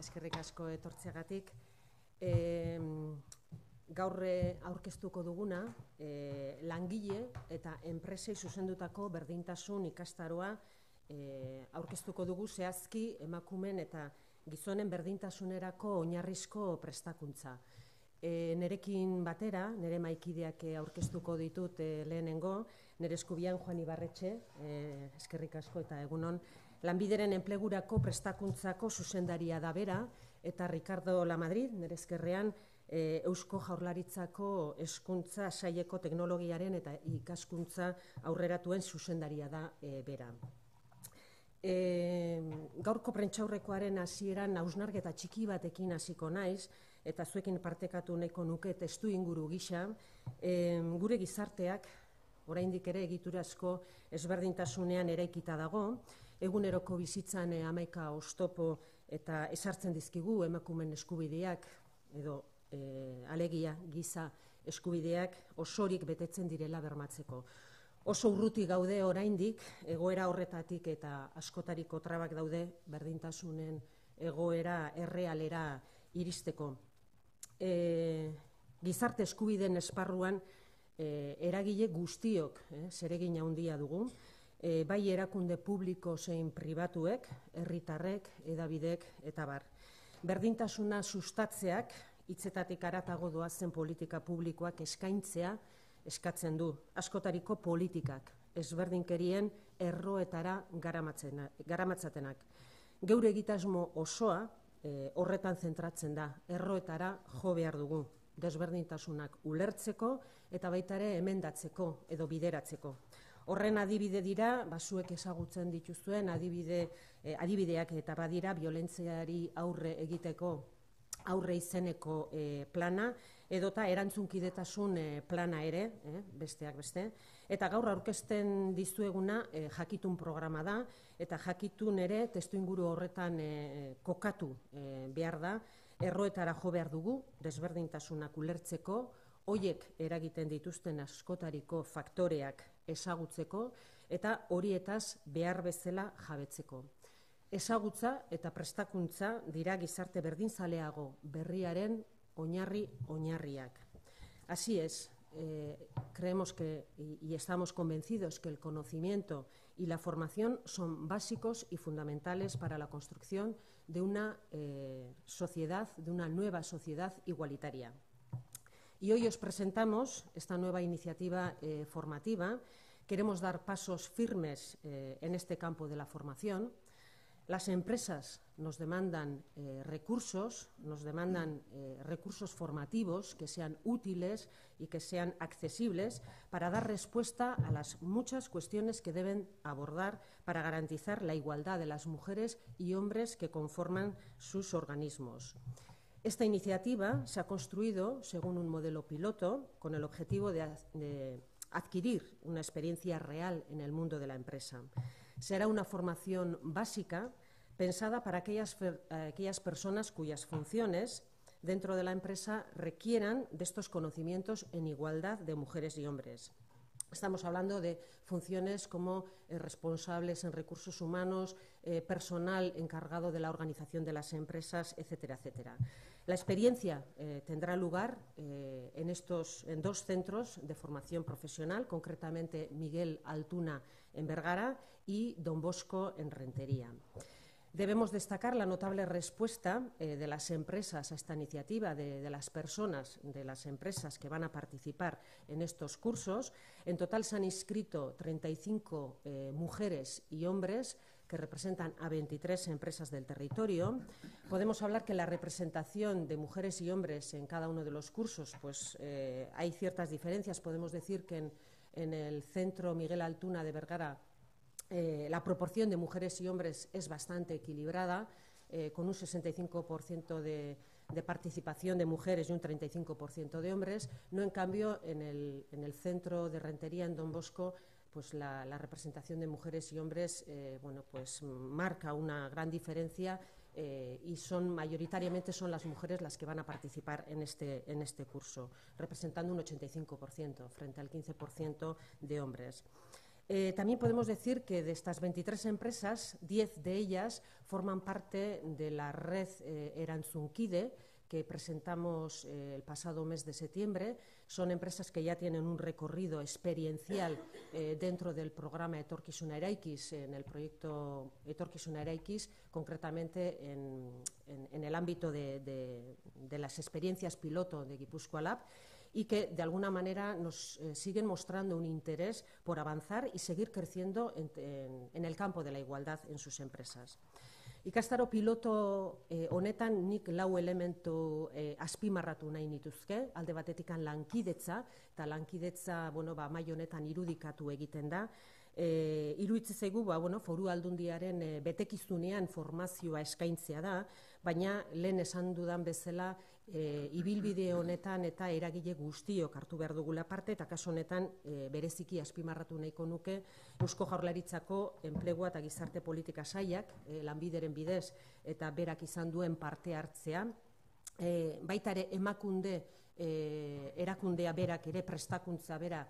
eskerrik asko etortzeagatik. Gaur aurkeztuko duguna, langile eta enpresei zuzendutako berdintasun ikastaroa aurkeztuko dugu zehazki emakumeen eta gizonen berdintasunerako oinarrizko prestakuntza. Nerekin batera, nire maikideak aurkeztuko ditut lehenengo, nire eskubian Juan Ibarretxe, eskerrik asko eta egunon, Lanbideren enplegurako prestakuntzako zuzendaria da bera, eta Ricardo Lamadrid, nire eskerrean, Eusko Jaurlaritzako hezkuntza saileko teknologiaren eta ikaskuntza aurreratuen zuzendaria da bera. Gaurko prentsaurrekoaren hasieran hausnarketa txiki batekin hasiko naiz, eta zuekin partekatu nahiko nuke testuinguru gisa, gure gizarteak, oraindik ere egiturazko ezberdintasunean eraikita dago, eguneroko bizitzan hamaika oztopo eta ezartzen dizkigu emakumeen eskubideak, edo alegia giza eskubideak osorik betetzen direla bermatzeko. Oso urruti gaude oraindik, egoera horretatik eta askotariko trabak daude berdintasunen egoera errealera iristeko. Gizarte eskubideen esparruan eragile guztiok zeregin handia dugu, bai erakunde publiko zein pribatuek, herritarrek, hedabidek eta bar. Berdintasuna sustatzeak, hitzetatik haratago doazen politika publikoak eskaintzea eskatzen du. Askotariko politikak, ezberdinkerien erroetara garamatzatenak. Geure egitasmo osoa horretan zentratzen da, erroetara jo behar dugu, desberdintasunak ulertzeko eta baita ere emendatzeko edo bideratzeko. Horren adibide dira, zuek ezagutzen dituzuen adibideak eta badira biolentziari aurre egiteko aurre izeneko plana, edota erantzunkidetasun plana ere, besteak beste. Eta gaur aurkezten dizueguna jakitun programa da, eta jakitun ere testuinguru horretan kokatu behar da, erroetara jo behar dugu, desberdintasunak ulertzeko, hoiek eragiten dituzten askotariko faktoreak ezagutzeko eta horietaz behar bezala jabetzeko. Ezagutza eta prestakuntza dira gizarte berdinzaleago berriaren oinarriak. Así es, creemos que y estamos convencidos que el conocimiento y la formación son básicos y fundamentales para la construcción de una sociedad, de una nueva sociedad igualitaria. Y hoy os presentamos esta nueva iniciativa formativa. Queremos dar pasos firmes en este campo de la formación. Las empresas nos demandan recursos formativos que sean útiles y que sean accesibles para dar respuesta a las muchas cuestiones que deben abordar para garantizar la igualdad de las mujeres y hombres que conforman sus organismos. Esta iniciativa se ha construido según un modelo piloto con el objetivo de adquirir una experiencia real en el mundo de la empresa. Será una formación básica pensada para aquellas personas cuyas funciones dentro de la empresa requieran de estos conocimientos en igualdad de mujeres y hombres. Estamos hablando de funciones como responsables en recursos humanos, personal encargado de la organización de las empresas, etcétera, etcétera. La experiencia tendrá lugar en dos centros de formación profesional, concretamente Miguel Altuna en Bergara y Don Bosco en Rentería. Debemos destacar la notable respuesta de las empresas a esta iniciativa, de las personas, de las empresas que van a participar en estos cursos. En total se han inscrito 35 mujeres y hombres que representan a 23 empresas del territorio. Podemos hablar que la representación de mujeres y hombres en cada uno de los cursos, pues hay ciertas diferencias. Podemos decir que en el centro Miguel Altuna de Bergara la proporción de mujeres y hombres es bastante equilibrada, con un 65% de participación de mujeres y un 35% de hombres. No, en cambio, en el centro de Rentería, en Don Bosco, pues la representación de mujeres y hombres pues marca una gran diferencia y mayoritariamente son las mujeres las que van a participar en este curso, representando un 85% frente al 15% de hombres. También podemos decir que de estas 23 empresas, 10 de ellas forman parte de la red Erantzunkide, que presentamos el pasado mes de septiembre. Son empresas que ya tienen un recorrido experiencial dentro del programa Etorkizuna Eraikiz, en el proyecto Etorkizuna Eraikiz, concretamente en el ámbito de las experiencias piloto de Gipuzkoa Lab, y que de alguna manera nos siguen mostrando un interés por avanzar y seguir creciendo en el campo de la igualdad en sus empresas. Ikastaro piloto honetan nik lau elementu azpimarratu nahi nituzke, alde batetikan lankidetza, eta lankidetza mai honetan irudikatu egiten da. Iruditzen zaigu foru aldundiaren betekizunean formazioa eskaintzea da, baina lehen esan dudan bezala ibilbide honetan eta eragile guztiok hartu behar dugula parte, eta kasu honetan bereziki azpimarratu nahiko nuke Eusko Jaurlaritzako Enplegua eta Gizarte Politika Sailak, lanbideren bidez eta berak izan duen parte hartzea, baita ere emakunde erakundea berak ere prestakuntza bera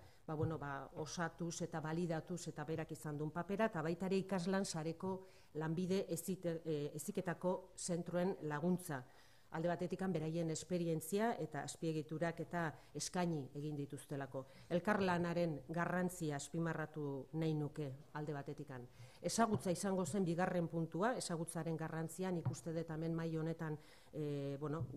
osatuz eta balidatuz eta berak izan duen papera, eta baita ere ikaslan sareko lanbide heziketako zentroen laguntza. Alde batetikan beraien esperientzia eta azpiegiturak eta eskaini egin dituztelako. Elkarlanaren garrantzia azpimarratu nahi nuke alde batetikan. Ezagutza izango zen bigarren puntua, ezagutzaren garrantzia, nik uste dut hemen mahai honetan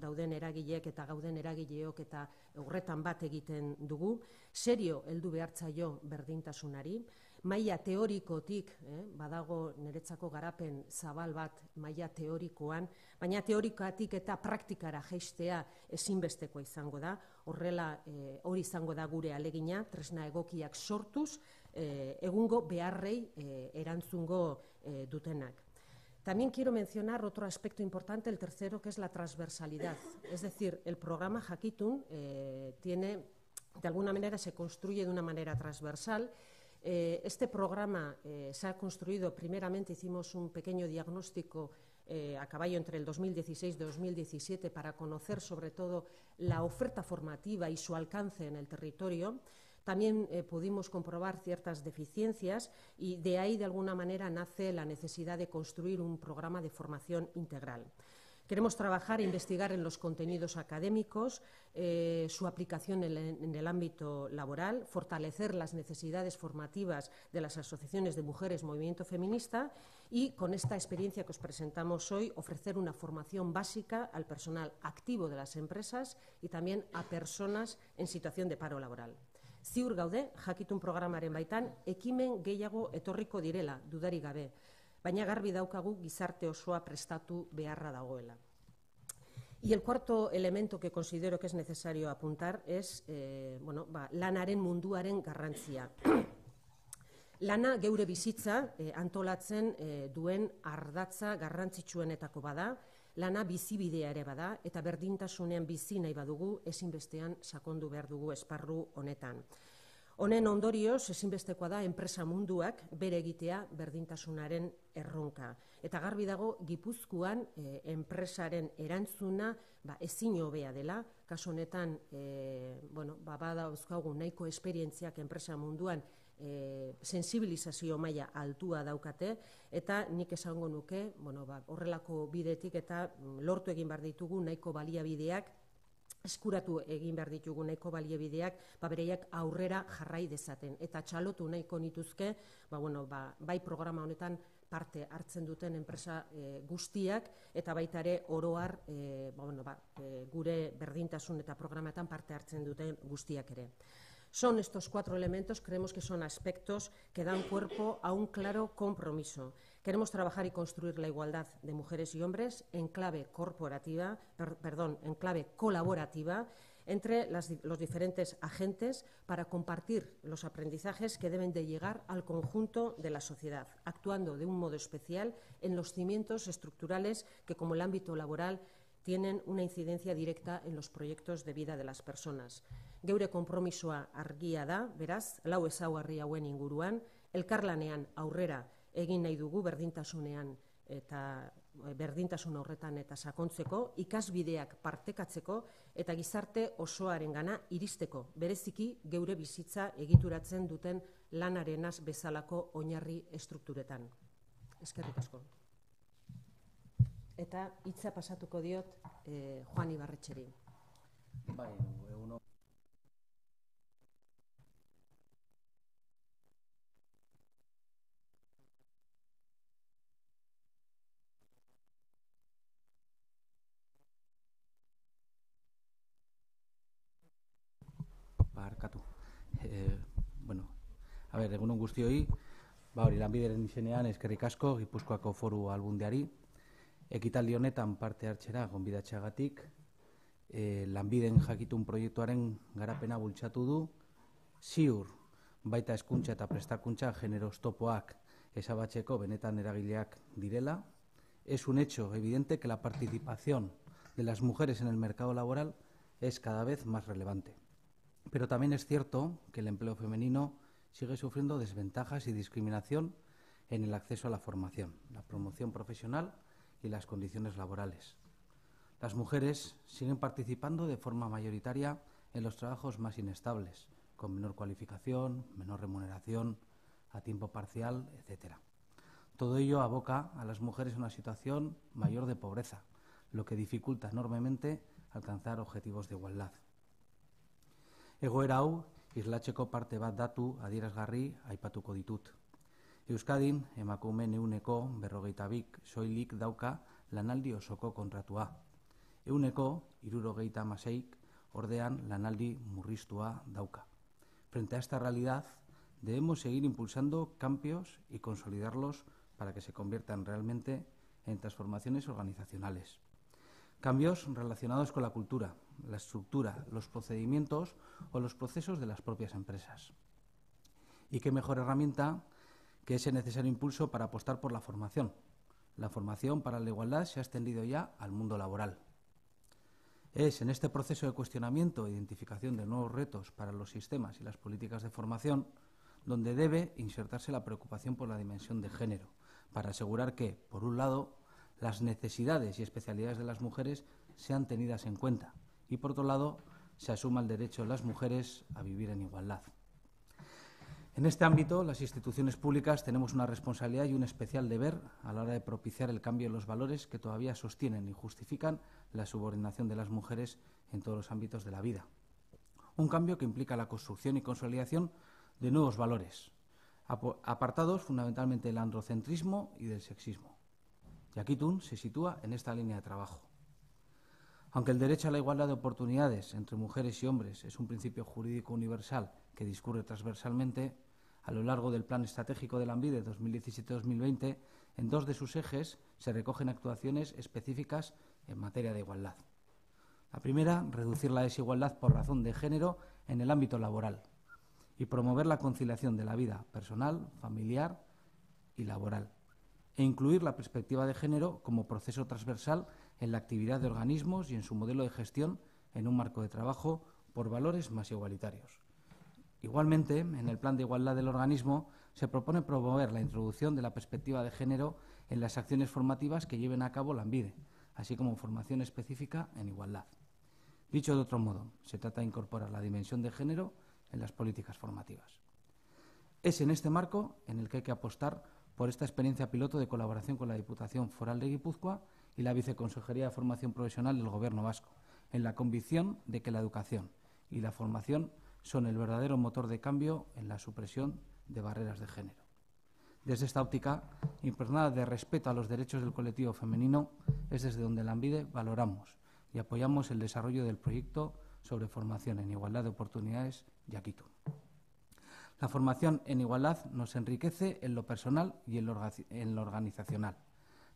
dauden eragileek eta gauden eragileok eta horretan bat egiten dugu. Serio heldu behartzaio berdintasunari. Maila teorikotik, badago niretzako garapen zabal bat maila teorikoan, baina teorikatik eta praktikara jaistea ezinbestekoa izango da. Horrela hori izango da gure alegina, tresna egokiak sortuz, egungo beharrei erantzungo dutenak. También quiero mencionar otro aspecto importante, el tercero, que es la transversalidad. Es decir, el programa Jakitun tiene, de alguna manera, se construye de una manera transversal. Este programa se ha construido, primeramente hicimos un pequeño diagnóstico a caballo entre el 2016 y 2017 para conocer sobre todo la oferta formativa y su alcance en el territorio. También pudimos comprobar ciertas deficiencias y de ahí de alguna manera nace la necesidad de construir un programa de formación integral. Queremos trabajar e investigar en los contenidos académicos, su aplicación en el ámbito laboral, fortalecer las necesidades formativas de las asociaciones de mujeres movimiento feminista y, con esta experiencia que os presentamos hoy, ofrecer una formación básica al personal activo de las empresas y también a personas en situación de paro laboral. Ziur gaude, Jakitun programaren baitan, ekimen gehiago etorriko direla, dudarik gabe, baina garbi daukagu gizarte osoa prestatu beharra dagoela. Y el cuarto elemento que considero que es necesario apuntar es lanaren munduaren garrantzia. Lana geure bizitza antolatzen duen ardatza garrantzitsuenetako bada, lana bizibidea ere bada, eta berdintasunean bizi nahi badugu ezinbestean sakondu behar dugu esparru honetan. Honen ondorioz, ezinbestekoa da enpresa munduak bere egitea berdintasunaren erronka. Eta garbi dago, Gipuzkoan enpresaren erantzuna ezin hobea dela. Kasu honetan, badauzkagu nahiko esperientziak enpresa munduan sensibilizazio maila altua daukate, eta nik esango nuke horrelako bidetik eta lortu egin behar ditugu nahiko baliabideak, eskuratu egin behar ditugu nahiko baliabideak, bereiak aurrera jarrai dezaten. Eta txalotu nahiko nituzke, bai programa honetan parte hartzen duten enpresa guztiak, eta baita ere oroar gure berdintasun eta programetan parte hartzen duten guztiak ere. Son estos cuatro elementos, creemos que son aspectos que dan cuerpo a un claro compromiso. Queremos trabajar y construir la igualdad de mujeres y hombres en clave colaborativa entre los diferentes agentes para compartir los aprendizajes que deben de llegar al conjunto de la sociedad, actuando de un modo especial en los cimientos estructurales que, como el ámbito laboral, tienen una incidencia directa en los proyectos de vida de las personas. Geure konpromisoa argia da, beraz, lau ezaugarri hauen inguruan, elkarlanean aurrera egin nahi dugu berdintasunean eta berdintasun horretan eta sakontzeko, ikasbideak partekatzeko eta gizarte osoarengana iristeko, bereziki geure bizitza egituratzen duten lanarenaz bezalako oinarri estrukturetan. Eskerrik asko. Eta hitza pasatuko diot Juan Ibarretxeri. Bai, eguno. Barkatu. Egunon guztioi, hori lanbideren izenean eskerrik asko Gipuzkoako Foru Aldundiari. Ekitaldi honetan parte hartzera gonbidatzeagatik, lanbiden jakitun proiektuaren garapena bultzatu du, ziur baita hezkuntza eta prestakuntza genero oztopoak ezabatzeko benetan eragileak direla. Es un hecho evidente que la participación de las mujeres en el mercado laboral es cada vez más relevante. Pero también es cierto que el empleo femenino sigue sufriendo desventajas y discriminación en el acceso a la formación, la promoción profesional y las condiciones laborales. Las mujeres siguen participando de forma mayoritaria en los trabajos más inestables, con menor cualificación, menor remuneración, a tiempo parcial, etc. Todo ello aboca a las mujeres a una situación mayor de pobreza, lo que dificulta enormemente alcanzar objetivos de igualdad. Egoera hau, islatzeko parte bat datu adierazgarri aipatuko ditut. Euskadin, emakumeen 42% soilik dauka lanaldi osoko kontratua. 76% ordean lanaldi murriztua dauka. Frente a esta realidad, debemos seguir impulsando cambios y consolidarlos para que se conviertan realmente en transformaciones organizacionales. Cambios relacionados con la cultura, la estructura, los procedimientos o los procesos de las propias empresas. Y qué mejor herramienta que ese necesario impulso para apostar por la formación. La formación para la igualdad se ha extendido ya al mundo laboral. Es en este proceso de cuestionamiento e identificación de nuevos retos para los sistemas y las políticas de formación donde debe insertarse la preocupación por la dimensión de género, para asegurar que, por un lado, las necesidades y especialidades de las mujeres sean tenidas en cuenta y, por otro lado, se asuma el derecho de las mujeres a vivir en igualdad. En este ámbito, las instituciones públicas tenemos una responsabilidad y un especial deber a la hora de propiciar el cambio en los valores que todavía sostienen y justifican la subordinación de las mujeres en todos los ámbitos de la vida. Un cambio que implica la construcción y consolidación de nuevos valores, apartados fundamentalmente del androcentrismo y del sexismo. Jakitun se sitúa en esta línea de trabajo. Aunque el derecho a la igualdad de oportunidades entre mujeres y hombres es un principio jurídico universal que discurre transversalmente, a lo largo del Plan Estratégico de Lanbide 2017-2020, en dos de sus ejes se recogen actuaciones específicas en materia de igualdad. La primera, reducir la desigualdad por razón de género en el ámbito laboral y promover la conciliación de la vida personal, familiar y laboral, e incluir la perspectiva de género como proceso transversal en la actividad de organismos y en su modelo de gestión en un marco de trabajo por valores más igualitarios. Igualmente, en el plan de igualdad del organismo se propone promover la introducción de la perspectiva de género en las acciones formativas que lleven a cabo Lanbide, así como formación específica en igualdad. Dicho de otro modo, se trata de incorporar la dimensión de género en las políticas formativas. Es en este marco en el que hay que apostar por esta experiencia piloto de colaboración con la Diputación Foral de Guipúzcoa y la Viceconsejería de Formación Profesional del Gobierno vasco, en la convicción de que la educación y la formación son el verdadero motor de cambio en la supresión de barreras de género. Desde esta óptica, impregnada de respeto a los derechos del colectivo femenino, es desde donde Lanbide valoramos y apoyamos el desarrollo del proyecto sobre formación en igualdad de oportunidades Jakitun. La formación en igualdad nos enriquece en lo personal y en lo organizacional.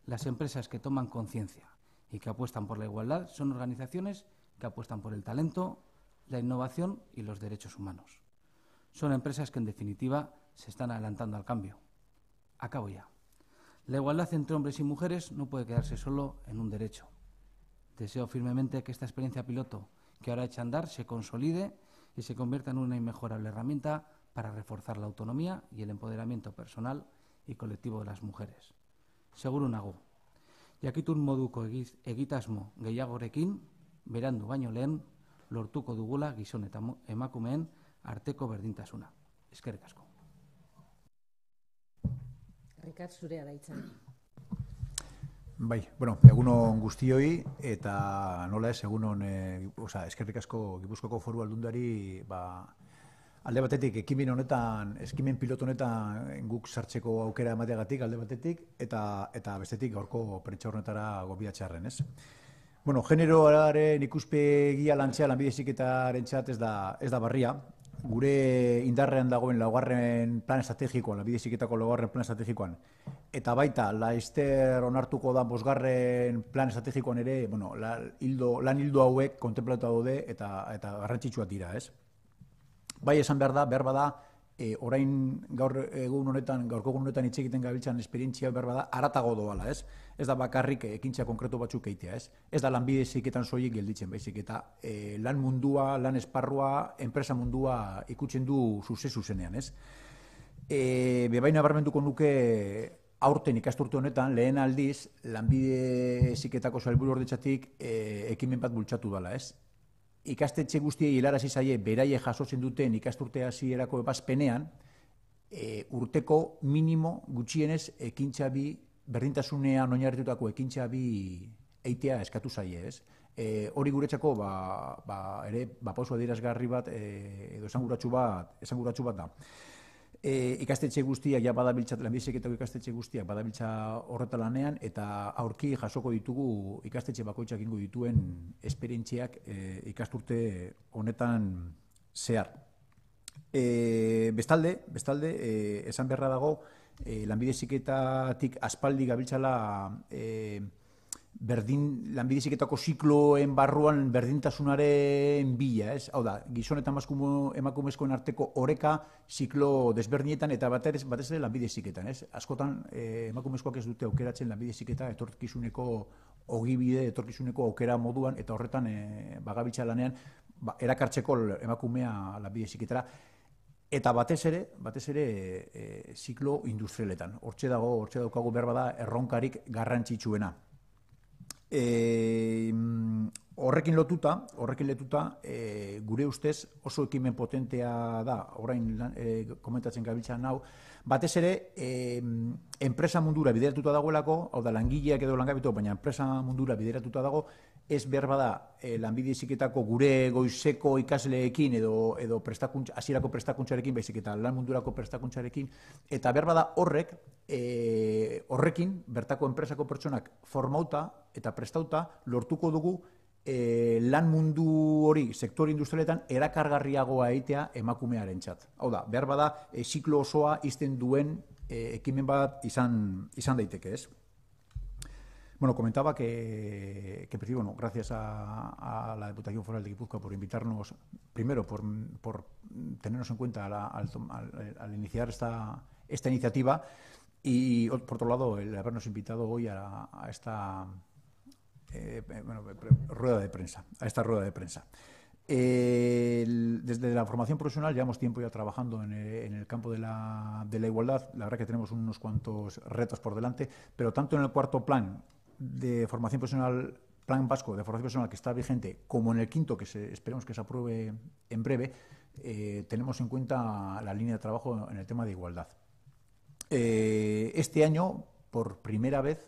Las empresas que toman conciencia y que apuestan por la igualdad son organizaciones que apuestan por el talento, la innovación y los derechos humanos. Son empresas que, en definitiva, se están adelantando al cambio. Acabo ya. La igualdad entre hombres y mujeres no puede quedarse solo en un derecho. Deseo firmemente que esta experiencia piloto que ahora echa a andar se consolide y se convierta en una inmejorable herramienta para reforzar la autonomía y el empoderamiento personal y colectivo de las mujeres. Seguro nago. Jakitun moduko egitasmo gehiagorekin, berandu baino lehen, lortuko dugula gizon eta emakumeen arteko berdintasuna. Eskerrik asko. Ricard, zurea da hitza. Bai, bueno, egunon guztioi eta nola ez, egunon, eskerrik asko Gipuzkoako Foru Aldundiari, alde batetik, ekimen pilotu honetan guk sartzeko aukera emateagatik alde batetik, eta bestetik gaurko prentsa honetara gobiatzearren, ez? Bueno, generoaren ikuspegia lantzea lanbide heziketarentzat ez da barria. Gure indarrean dagoen laugarren plan estrategikoan, lanbide heziketako laugarren plan estrategikoan, eta baita Laster onartuko da bosgarren plan estrategikoan ere, bueno, lan ildo hauek kontemplatu daude eta garrantzitsuak dira, ez? Bai, esan behar bada, orain gaurko egun honetan hitz egiten gabiltzan esperientzia behar bada, haratago doala, ez? Ez da bakarrik ekintza konkretu batzuk eitea, ez? Ez da lanbide heziketan soilik gelditzen, baizik eta lan mundua, lan esparrua, enpresa mundua ikutzen du zuzenean, ez? Bebaina barmenduko nuke aurten ikasturte honetan, lehen aldiz, lanbide heziketako sailburuordetzatik ekimen bat bultzatu dela, ez? Ikastetxe guztiei helarazi zaie beraie jasotzen duten ikasturte hasierako ebazpenean, urteko minimo gutxienez ekintza bi, berdintasunean oinarritutako ekintza bi eitea eskatu zaie, ez? Hori guretzako ere pauso adierazgarri bat edo esanguratsu bat da. Ikastetxe guztiak lanbide heziketako ikastetxe guztiak badabiltza horretan lanean, eta aurki jasoko ditugu ikastetxe bakoitzak egingo dituen esperientziak ikasturte honetan zehar. Bestalde, esan beharra dago, lanbide heziketatik aspaldi gabiltzala lanbide heziketako zikloen barruan berdintasunaren bila, ez? Hau da, gizon eta emakumezkoen arteko oreka ziklo desberdinetan eta batez ere lanbide heziketan, ez? Askotan emakumezkoak ez dute aukeratzen lanbide heziketa etorkizuneko ogibide, etorkizuneko aukera moduan, eta horretan bagabiltza lanean erakartzeko emakumea lanbide heziketara. Eta batez ere ziklo industrialetan. Hortxe daukagu behar bada erronkarik garrantzitsuena. Horrekin lotuta, gure ustez oso ekimen potentea da, orain komentatzen gabiltzan hau, batez ere enpresa mundura bideratuta dagoelako, hau da langileak edo langabetu, baina enpresa mundura bideratuta dago, ez behar bada lanbide heziketako gure goizeko ikasleekin edo hasierako prestakuntzarekin, baizik eta lan mundurako prestakuntzarekin, eta behar bada horrekin bertako enpresako pertsonak formauta eta prestauta lortuko dugu lan mundu hori sektore industrialetan erakargarriagoa egitea emakumearentzat. Hau da, behar bada ziklo osoa izten duen ekimen bat izan daiteke, ez? Bueno, comentaba que gracias a la Diputación Foral de Guipúzcoa por invitarnos, primero por tenernos en cuenta al iniciar esta iniciativa, y por otro lado el habernos invitado hoy a esta rueda de prensa. Desde la formación profesional llevamos tiempo ya trabajando en el campo de la igualdad. La verdad que tenemos unos cuantos retos por delante, pero tanto en el cuarto plan de formación profesional, plan vasco de formación profesional que está vigente, como en el quinto, que esperemos que se apruebe en breve, tenemos en cuenta la línea de trabajo en el tema de igualdad. Este año, por primera vez,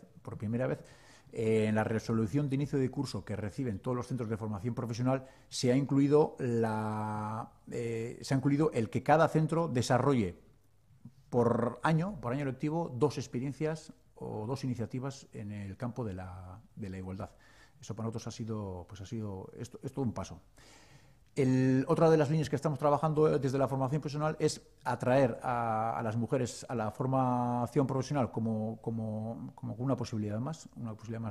en la resolución de inicio de curso que reciben todos los centros de formación profesional se ha incluido el que cada centro desarrolle por año lectivo 2 experiencias o 2 iniciativas en el campo de la igualdad. Eso para nosotros ha sido todo un paso. Otra de las líneas que estamos trabajando desde la formación profesional es atraer a las mujeres a la formación profesional como una posibilidad más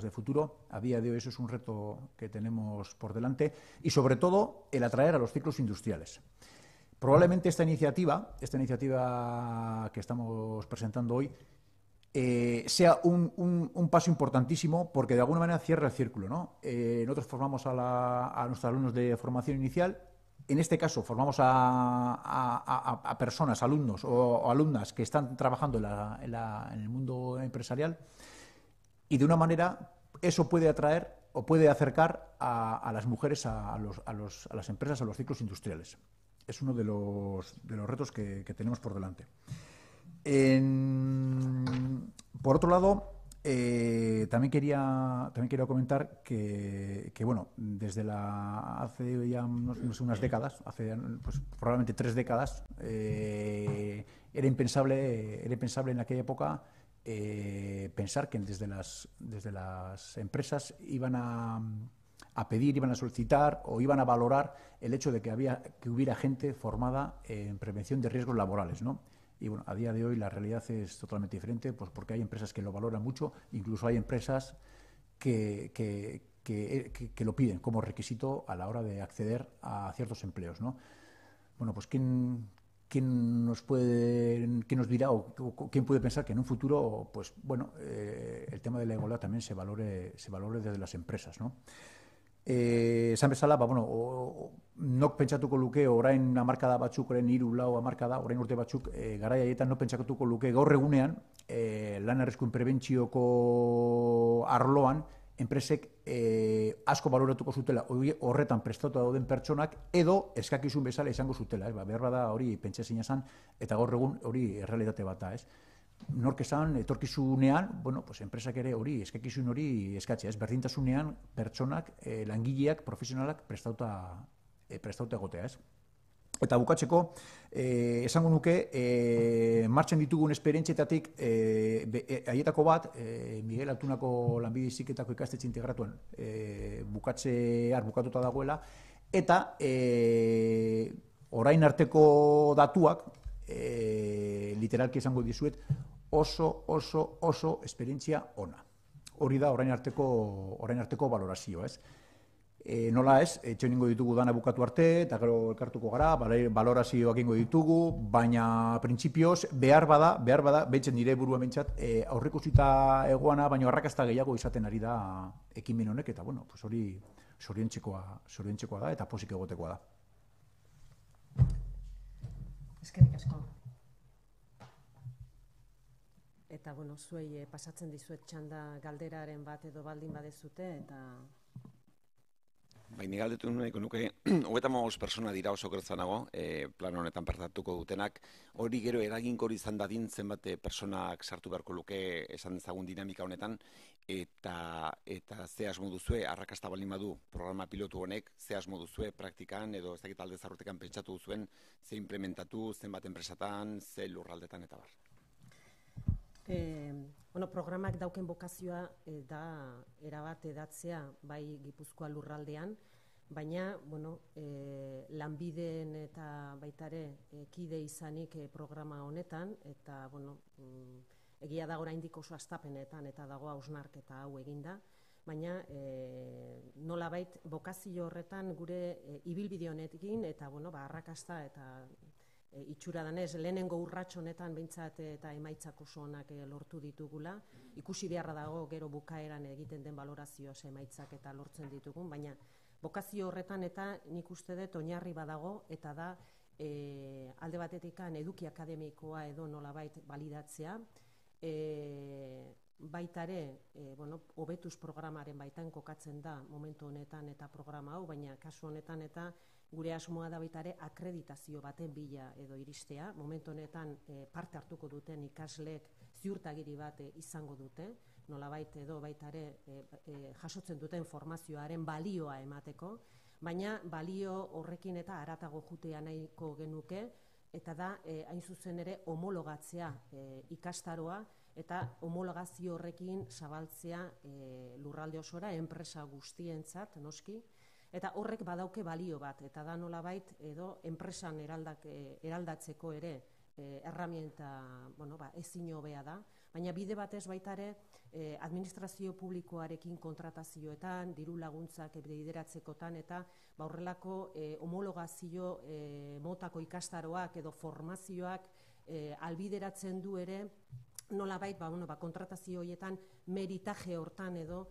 de futuro. A día de hoy eso es un reto que tenemos por delante, y sobre todo el atraer a los ciclos industriales. Probablemente esta iniciativa que estamos presentando hoy sea un paso importantísimo, porque de alguna manera cierra el círculo, ¿no? Nosotros formamos a nuestros alumnos de formación inicial. En este caso formamos a personas, alumnos o alumnas que están trabajando en el mundo empresarial, y de una manera eso puede atraer o puede acercar a las mujeres a las empresas, a los ciclos industriales. Es uno de los retos que tenemos por delante. Por otro lado, también quería comentar que bueno, desde hace ya unas décadas, hace pues, probablemente 3 décadas, era impensable en aquella época pensar que desde las empresas iban a pedir, iban a solicitar o iban a valorar el hecho de que hubiera gente formada en prevención de riesgos laborales, ¿no? Y bueno, a día de hoy la realidad es totalmente diferente, pues porque hay empresas que lo valoran mucho, incluso hay empresas que lo piden como requisito a la hora de acceder a ciertos empleos, ¿no? Bueno, pues ¿quién nos dirá o quién puede pensar que en un futuro, pues bueno, el tema de la igualdad también se valore desde las empresas, ¿no? Esan bezala, nok pentsatuko luke orain hamarkada batzuk, orain 3-4 hamarkada, orain urte batzuk, garai haietan nok pentsatuko luke gaur egunean lan arriskuen prebentzioko arloan enpresek asko baloratuko zutela horretan prestatuta dauden pertsonak edo eskakizun bezala izango zutela, behar bada hori pentsezina zen eta gaur egun hori errealitate bat da, ez? Nork esan, etorkizunean, bueno, pues enpresak ere hori, eskakizun hori eskatzea, ez? Berdintasunean pertsonak, langileak, profesionalak prestauta egotea, ez? Eta bukatzeko, esango nuke, martxan ditugun esperientzietatik, haietako bat, Miguel Altunako lanbide heziketako ikastetxe integratuan bukatuta dagoela, eta orain arteko datuak, literalki esango dizuet, oso esperientzia ona. Hori da orain arteko valorazio, ez? Nola ez, etxoningo ditugu dana bukatu arte, eta gero elkartuko gara, valorazioak ingo ditugu, baina printzipioz, behar bada, behitzen nire burua mentzat, aurrikusita egoana, baina arrakasta gehiago izaten ari da ekimen honek, eta bueno, pues hori zoriontzekoa da, eta pozik egotekoa da. Eskerrik asko. Eta, bueno, zuei pasatzen dizuet txanda galderaren bat edo baldin badezute, eta... Bai, ni galdetu nahiko nuke, 35 persona dira oso gertzanago, plan honetan partatuko dutenak, hori gero eraginkor izan dadin zenbat personak sartu beharko luke esan dezagun dinamika honetan, eta ze asmo duzue, arrakasta baldin badu programa pilotu honek, ze asmo duzue praktikan, edo ez dakit alde zarrotekan pentsatu duzuen, ze implementatu, zenbat enpresatan, ze lurraldetan eta bar. Bueno, programak dauken bokazioa da erabat edatzea bai Gipuzkoa lurraldean, baina, bueno, lanbideen eta baitare kide izanik programa honetan, eta, bueno, egia da oraindik oso hastapenetan eta dago hausnarketa hau eginda, baina nolabait bokazio horretan gure ibilbide honekin eta, bueno, arrakasta eta itxura danez, lehenengo urrats honetan behintzat eta emaitzak oso onak lortu ditugula. Ikusi beharra dago gero bukaeran egiten den balorazio emaitzak eta lortzen ditugun, baina bokazio horretan eta nik uste dut oinarri badago eta da alde batetikan eduki akademikoa edo nolabait balidatzea, baitare, hobetuz programaren baitan kokatzen da momentu honetan eta programa hau, baina kasu honetan eta gure asmoa da baitare akreditazio baten bila edo iristea. Momentu honetan parte hartuko duten ikasleek ziurtagiri bat izango dute, nolabait edo baitare jasotzen duten formazioaren balioa emateko, baina balio horrekin eta haratago jutea nahiko genuke, eta da, hain zuzen ere, homologatzea ikastaroa, eta homologazio horrekin zabaltzea lurralde osora, enpresa guztientzat, noski, eta horrek badauke balio bat, eta da nolabait edo enpresan eraldatzeko ere erramienta ezin hobea da, baina bide batez baitare administrazio publikoarekin kontratazioetan, diru laguntzak bideratzekotan eta horrelako homologazio motako ikastaroak edo formazioak albideratzen du ere nolabait kontratazio horietan meritaje hortan edo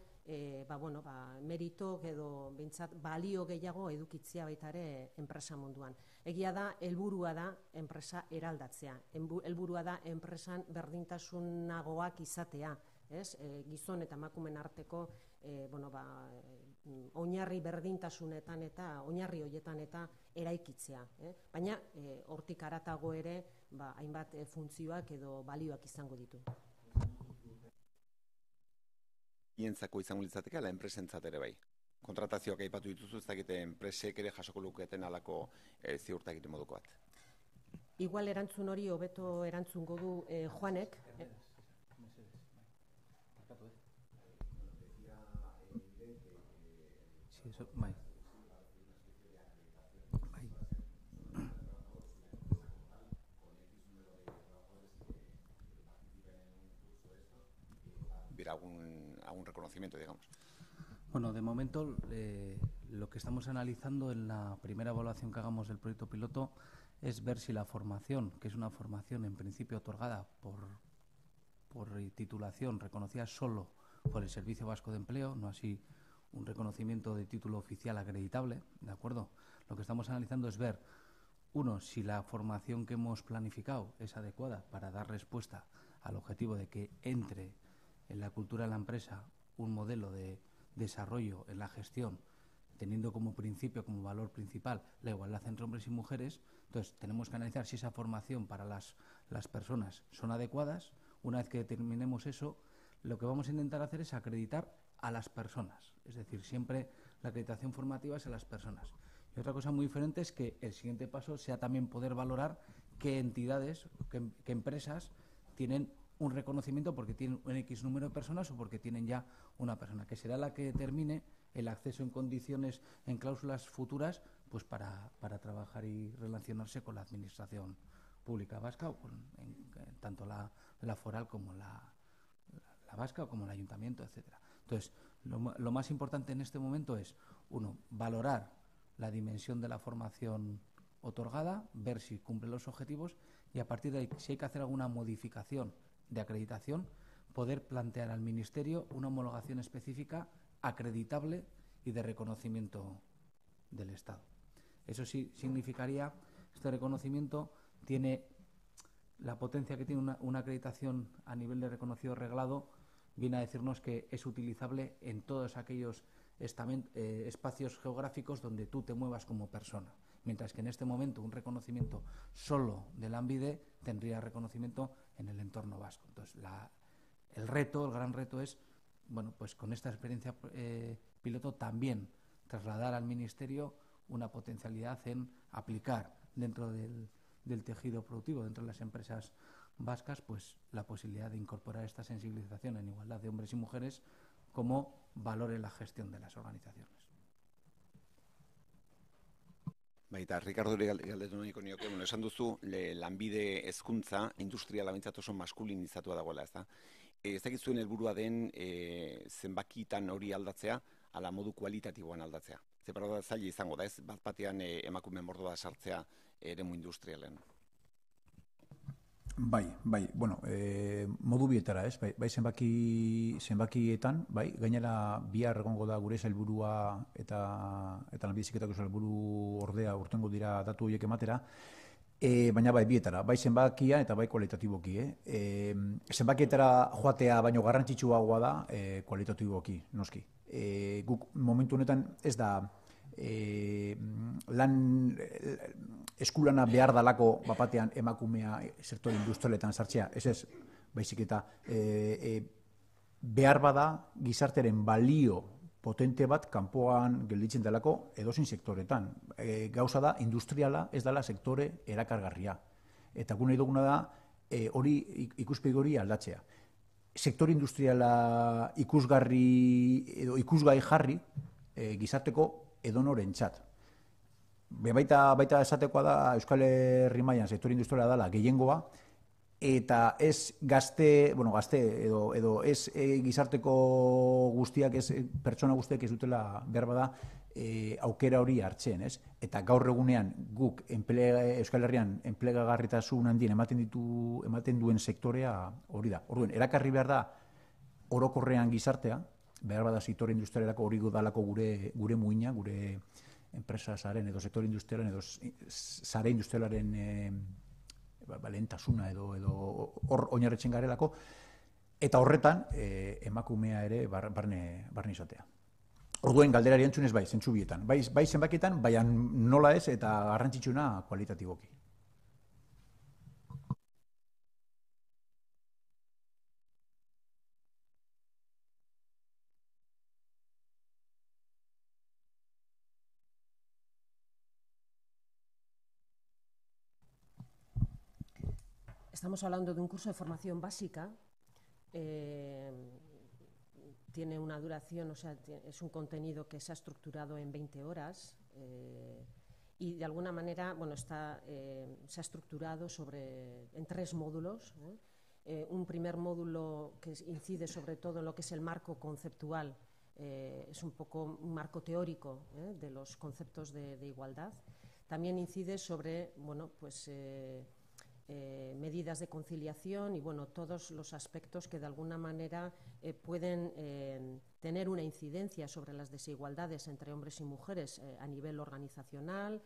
merito edo bintzat balio gehiago edukitzea baita ere enpresa munduan. Egia da, helburua da enpresa eraldatzea. Helburua da enpresan berdintasunagoak izatea. gizon eta emakumeen arteko oinarri berdintasunetan eta oinarri horietan eta eraikitzea. Baina hortik haratago ere hainbat funtzioak edo balioak izango ditu. Ientzako izango litzateke, ala enpresentzat ere bai. Kontratazioak aipatu dituzu, ez dakite enpresek ere jasoko luketen alako ziurtagiri moduko bat. Igual erantzun hori hobeto erantzungo du Juanek. Hubiera algún reconocimiento, digamos. Bueno, de momento lo que estamos analizando en la primera evaluación que hagamos del proyecto piloto es ver si la formación, que es una formación en principio otorgada por titulación reconocida solo por el Servicio Vasco de Empleo, no así un reconocimiento de título oficial acreditable, ¿de acuerdo? Lo que estamos analizando es ver, uno, si la formación que hemos planificado es adecuada para dar respuesta al objetivo de que entre en la cultura de la empresa un modelo de desarrollo en la gestión, teniendo como principio, como valor principal, la igualdad entre hombres y mujeres. Entonces, tenemos que analizar si esa formación para las personas son adecuadas. Una vez que determinemos eso, lo que vamos a intentar hacer es acreditar a las personas. Es decir, siempre la acreditación formativa es a las personas. Y otra cosa muy diferente es que el siguiente paso sea también poder valorar qué entidades, qué empresas tienen un reconocimiento porque tienen un X número de personas o porque tienen ya una persona, que será la que determine el acceso en condiciones, en cláusulas futuras, pues para trabajar y relacionarse con la administración pública vasca, o tanto la foral como la vasca o como el ayuntamiento, etcétera. Entonces, lo más importante en este momento es, uno, valorar la dimensión de la formación otorgada, ver si cumple los objetivos y a partir de ahí, si hay que hacer alguna modificación de acreditación, poder plantear al Ministerio una homologación específica acreditable y de reconocimiento del Estado. Eso sí significaría, este reconocimiento tiene la potencia que tiene una acreditación a nivel de reconocido reglado, viene a decirnos que es utilizable en todos aquellos espacios geográficos donde tú te muevas como persona. Mientras que en este momento un reconocimiento solo del AMBIDE tendría reconocimiento en el entorno vasco. Entonces, el gran reto es, bueno, pues con esta experiencia piloto también trasladar al Ministerio una potencialidad en aplicar dentro del tejido productivo, dentro de las empresas vascas, pues la posibilidad de incorporar esta sensibilización en igualdad de hombres y mujeres como valor en la gestión de las organizaciones. Baita, Ricardo galdetu nahiko nioke, esan duzu, lanbide hezkuntza industriala behintzat oso maskulinizatua dagoela, ez da? Ez dakit zuen helburua den zenbakitan hori aldatzea, ala modu kualitatiboan aldatzea. Zepara da zaila izango da, ez? Bat-batean emakume mordoa sartzea eremu industrialen. Bai, bueno, modu bietara, ez? Bai, zenbakietan, bai, gainera bihar egongo da gure sailburua eta lanbide heziketako sailburu ordea urtengo dira datu horiek ematera, baina bai bietara, bai zenbakia eta bai kualitatiboki, zenbakietara joatea baino garrantzitsuagoa da kualitatiboki, noski. Guk momentu honetan ez da eskulana behar dalako bapatean emakumea sektore industrialetan sartzea, ez, baizik eta behar bada gizarteren balio potente bat kanpoan gelditzen delako edozein sektoretan. Gauza da, industriala ez dela sektore erakargarria. Eta gune duguna da, hori ikuspegi hori aldatzea. Sektore industriala ikusgarri edo ikusgai jarri gizarteko edonorentzat. Baita esatekoa da Euskal Herri mailan sektore industriala dela gehiengoa, eta ez gazte edo ez gizarteko guztiak, ez pertsona guztiak ez dutela behar bada aukera hori hartzen, ez? Eta gaur egunean guk Euskal Herrian enplegagarritasun handien ematen duen sektorea hori da. Orduan, erakarri behar da orokorrean gizartea, behar bada sektore industrialako hori dalako gure muina, gure enpresa zaren edo sektore industrialen edo zare industrialaren lehentasuna edo hor oinarritzen garelako, eta horretan emakumea ere barne izatea. Orduen galderari entzunez bai, zentzu bietan. Bai zenbakietan, baina nola ez eta garrantzitsuna kualitatiboki. Estamos hablando de un curso de formación básica. Tiene una duración, o sea, es un contenido que se ha estructurado en 20 horas y de alguna manera, bueno, se ha estructurado en 3 módulos. Un primer módulo que incide sobre todo en lo que es el marco conceptual, es un poco un marco teórico de los conceptos de igualdad. También incide sobre, bueno, pues medidas de conciliación y bueno, todos los aspectos que de alguna manera pueden tener una incidencia sobre las desigualdades entre hombres y mujeres a nivel organizacional,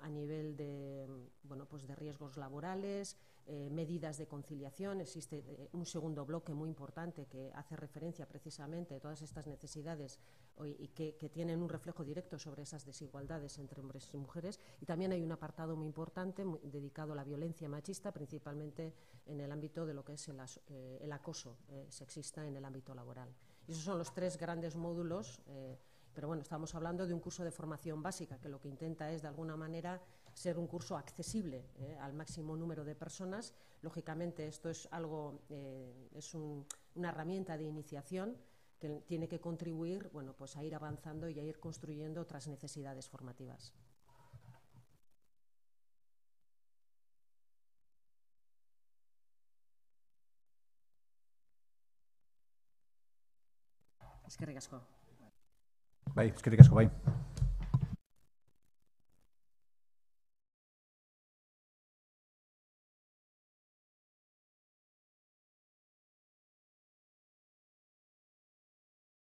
a nivel de, bueno, pues de riesgos laborales, medidas de conciliación. Existe un segundo bloque muy importante que hace referencia precisamente a todas estas necesidades y que tienen un reflejo directo sobre esas desigualdades entre hombres y mujeres. Y también hay un apartado muy importante dedicado a la violencia machista, principalmente en el ámbito de lo que es el acoso sexista en el ámbito laboral. Y esos son los 3 grandes módulos. Pero bueno, estamos hablando de un curso de formación básica que lo que intenta es, de alguna manera, ser un curso accesible al máximo número de personas. Lógicamente, esto es algo, una herramienta de iniciación que tiene que contribuir, bueno, pues a ir avanzando y a ir construyendo otras necesidades formativas. Eskerrik asko. Bai, eskerrik asko, bai.